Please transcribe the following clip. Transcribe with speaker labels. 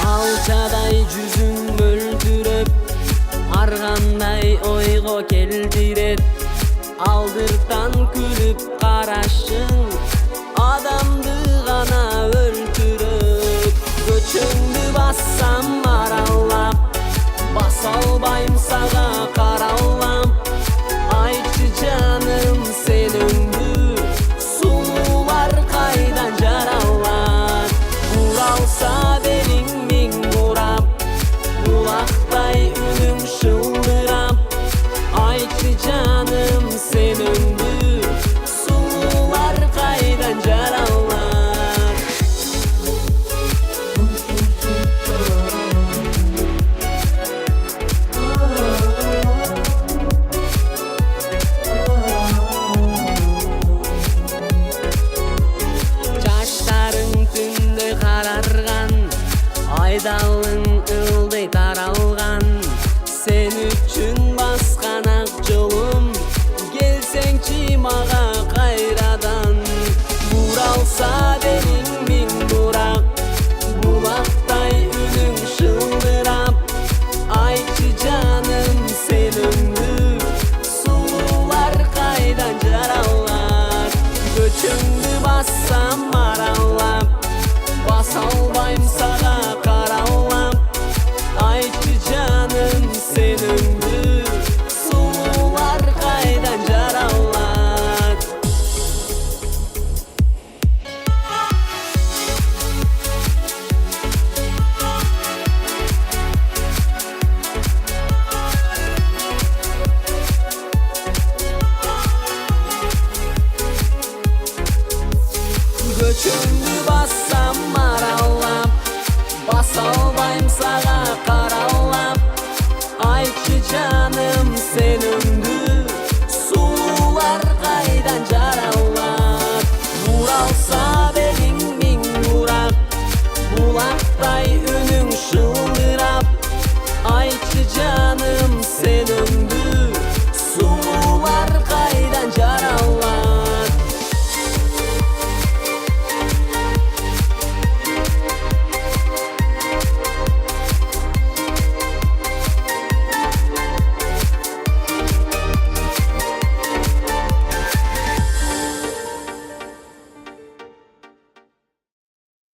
Speaker 1: Alçaday жүзүң мөлдүрөп, аргандай ойго келдирет. Алдыртан күлүп карашың адамды гана өлтүрөт. Көчөңдү бассам аралап, баса албайм сага каралап. Айтчы жаным сен өңдү, сулуулар кайдан жаралат. Буралса белиң миң бурап, булактай үнүң шылдырап. Айтчы жаным сен өңдү, сулуулар кайдан жаралат. Чачтарың түндө карарган, айдалың ылдый таралган. Сен үчүн баскан ак жолум, келсеңчи мага кайрадан. Буралса белиң миң бурак, булактай үнүң шылдырап. Айтчы жаным сен өңдү, сулуулар кайдан жаралат. Көчөңдү бассам аралап, баса албайм сага каралап. Айтчы жаным сен өңдү, сулуулар кайдан жаралат. Көчөңдү бассам аралап, баса албайм сага каралап. Айтчы жаным